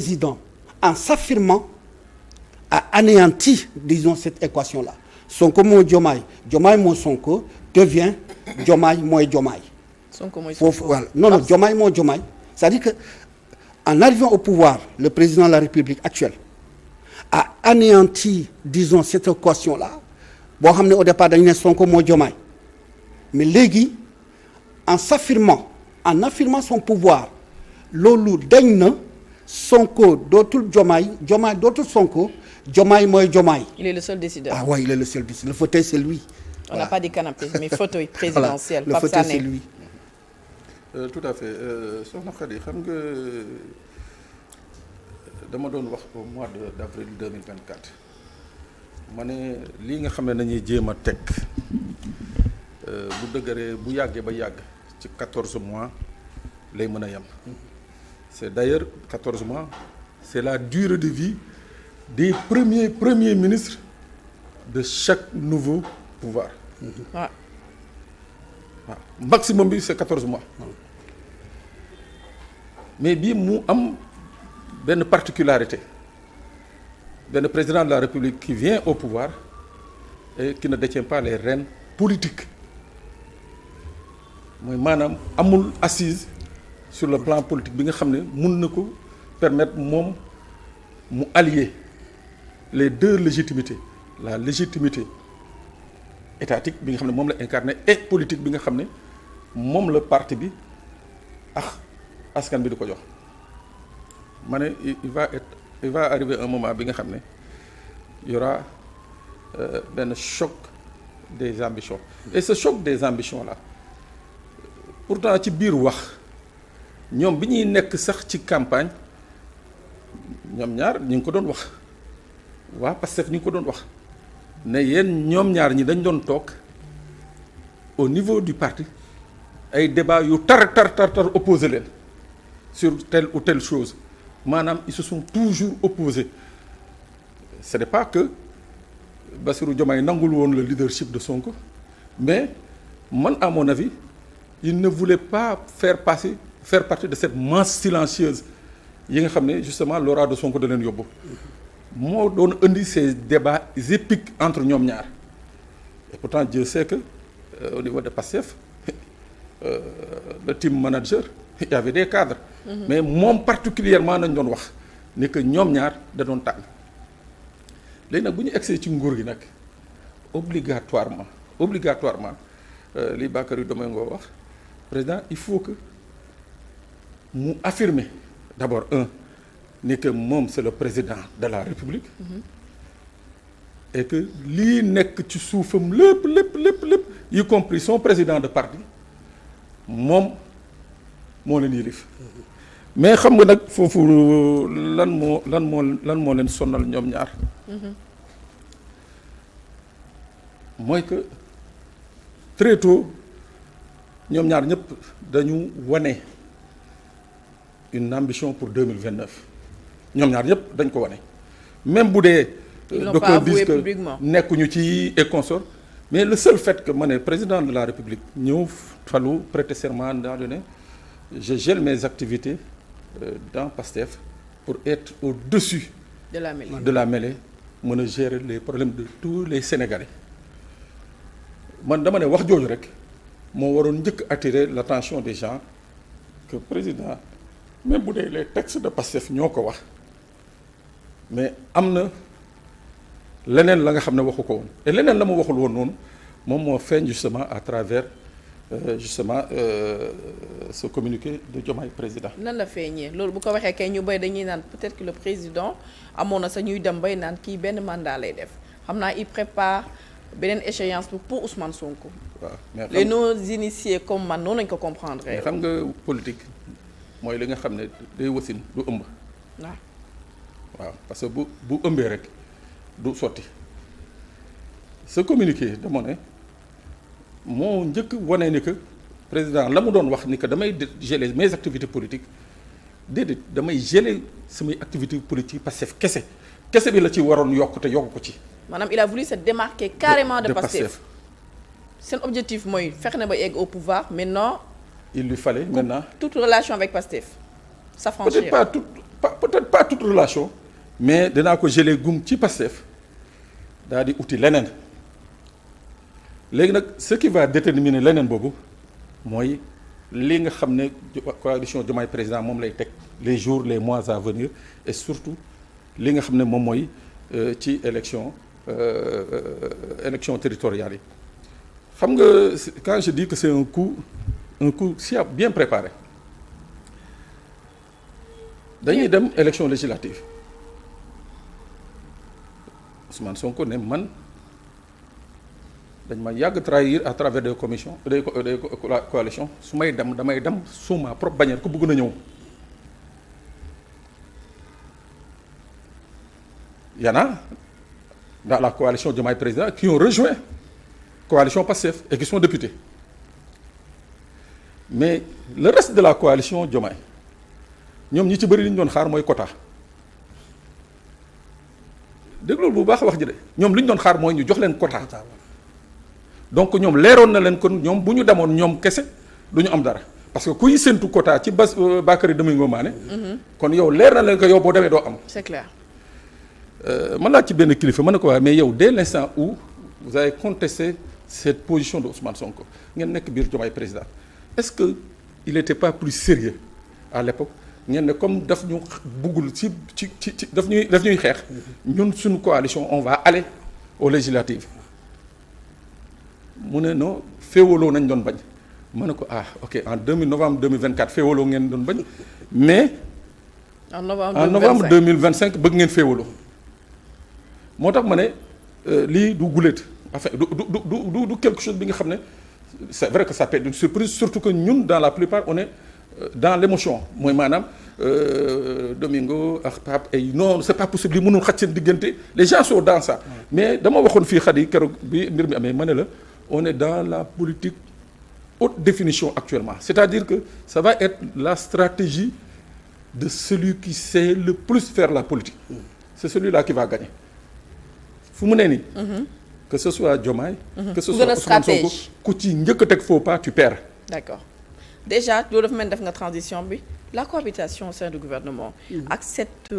président, en s'affirmant, a anéanti, disons, cette équation-là. Sonko mooy Diomaye, Diomaye mooy Sonko devient Diomaye mooy Diomaye. Sonko mooy Sonko. Voilà. Non, Diomaye mooy Diomaye. C'est-à-dire que en arrivant au pouvoir, le président de la République actuelle a anéanti, disons, cette équation-là. boo xam ne au départ dañu ne Sonko mooy Diomaye mais léegi en s'affirmant, en affirmant son pouvoir loolu dañ na Sonko dootul Diomaye, Diomaye dootul Sonko, Diomaye mooy Diomaye. Il est le seul décideur. Ah ouais, il est le seul décideur. Le fauteuil c'est lui. On n'a pas dit canapé, mais fauteuil présidentiel. Voilà. Le fauteuil c'est lui. Tout à fait soxna Khady xam nga dama doon wax au mois d'avril 2024 ma ne lii nga xam ne nañuy jéem a teg bu dëgëree bu yàggee ba yàgg ci 14 mois lay mën a yem. C'est d'ailleurs 14 mois c'est la durée de vie des premiers ministres de chaque nouveau pouvoir. waaw maximum bi c'est 14 mois. mais bii mu am benn particularité benn président de la République qui vient au pouvoir et qui ne détient pas les rênes politiques mooy maanaam amul assise sur le plan politique bi nga xam ne mun na ko permettre moom mu allier les deux légitimités la légitimité étatique bi nga xam ne moom la incarné et politique bi nga xam ne moom la parti bi ak askan bi di ko jox ma ne il va arriver un moment bi nga xam ne y aura benn choc des ambitions et ce choc des ambitions là pourtant ci biir wax ñoom bi ñuy nekk sax ci campagne ñoom ñaar ñu ngi ko doon wax waa Pastef ñu ngi ko doon wax ne yéen ñoom ñaar ñi dañ doon toog au niveau du parti ay débat yu tar opposé leen sur telle ou telle chose maanaam ils se sont toujours opposés ce n'est pas que Bassirou Diomaye nangul woon le leadership de Sonko mais man à mon avis il ne voulait pas faire partie de cette masse silencieuse yi nga xam ne justement l'aura de Sonko da leen yóbbu moo doon indi ces débats épiques entre ñoom ñaar et pourtant Dieu sait que au niveau de Pastef le team manager il y avait des cadres. Mais moom particulièrement nañ doon wax ni que ñoom ñaar da doon tànn léegi nag bu ñu egsee ci nguur gi nag obligatoirement li Bakary Domingo wax président il faut que mu affirmer d'abord ni que moom c'est le président de la République. Et que lii nekk ci suufam lépp y compris son président de parti moom moo leen yilif mais xam nga nag foofu lan moo leen sonal ñoom ñaar mooy que très tôt ñoom ñaar ñëpp dañu wane une ambition pour 2029 ñoom ñaar ñëpp dañ ko wane même bu dee donc on dit que nekkuñu ci et consort mais le seul fait que ma ne président de la République ñëw falu prêter serment daa ne je gèle mes activités dans Pastef pour être au-dessus de la mêlée mën a gérer les problèmes de tous les Sénégalais man dama ne wax jooju rek moo waroon njëkk attirer l'attention des gens que président même bu dee les textes de Pastef ñoo ko wax mais am na leneen la nga xam ne waxu ko woon et leneen la mu waxul woon noonu moom moo feeñ justement à travers ce communiqué de Diomaye président. nan la feeñee loolu bu ko waxee kay ñu bay dañuy naan peut-être que le président amoon na sa ñuy dem bay naan kii benn mandat lay def xam naa il prépare beneen échéance pour Ousmane Sonko. waaw mais les non-initiés comme man noonu lañ ko comprendre. mais xam nga politique mooy li nga xam ne day wasin du ëmb. waaw parce que bu ëmbee rek. du sotti ce communiqué dama ne moo njëkk wane ni que président la mu doon wax ni que damay geler mes activités politiques déedéet damay geler samay activités politiques Pastef kese bi la ci waroon yokk te yokk ko ci. maanaam il a voulu se démarquer carrément de Pastef. seen objectif mooy fexe na ba egg au pouvoir maintenant. il lui fallait maintenant toute relation avec Pastef s'affranchir. peut-être pas toute peut-être pas toute relation mais dinaa ko geler gum ci Pastef daal di uti leneen léegi nag ce qui va déterminer leneen boobu mooy li nga xam ne coalition Diomaye Président moom lay teg les jours les mois à venir et surtout li nga xam ne moom mooy ci élection territoriale yi xam nga quand je dis que c'est un coup si bien préparé dañuy dem élection législative Ousmane Sonko ne man dañ ma yàgg trahir à travers des commissions des coalitions su may dem damay dem sous ma propre bannière ku bëgg na ñëw y en a dans la coalition Diomaye Président qui ont rejoint coalition Pastef et qui sont députés mais le reste de la coalition Diomaye ñoom ñi ci bëri li ñu doon xaar mooy quota déglu bu baax wax ji de ñoom li ñu doon xaar mooy ñu jox leen quota donc ñoom leeroon na leen kon ñoom bu ñu demoon ñoom kese du ñu am dara parce que kuy séntu quota ci Bakary Domingo Mané kon yow leer na leen que yow boo demee doo am. c'est clair. man laa ci benn kilifa mën na ko wax mais yow dès l'instant où vous avez contesté cette position de Ousmane Sonko ngeen nekk biir Diomaye Président est-ce que il était pas plus sérieux à l'époque ngeen ne comme daf ñu buggul ci daf ñuy xeex ñun suñu coalition on va aller aux législatives mu ne non féewaloo nañ doon bañ ma ne ko ok en novembre 2024 féewaloo ngeen doon bañ mais en novembre 2025 bëgg ngeen féewaloo moo tax ma ne lii du guléet enfin du quelque chose bi nga xam ne c'est vrai que ça peut être une surprise surtout que ñun dans la plupart on est dans l'émotion mooy maanaam Domingo ak Pape ay non c'est pas possible li mënul xaj seen diggante les gens sont dans ça mais dama waxoon fii xat yi keroog bi mbir mi amee ma ne la on est dans la politique haute définition actuellement c'est-à-dire que ça va être la stratégie de celui qui sait le plus faire la politique c'est celui-là qui va gagner fu mu ne nii que ce soit Diomaye que ce soit Ousmane Sonko ku ci njëkk a teg faux pas tu perds. D'accord déjà loolu dafa mel def nga transition bi la cohabitation au sein du gouvernement ak cette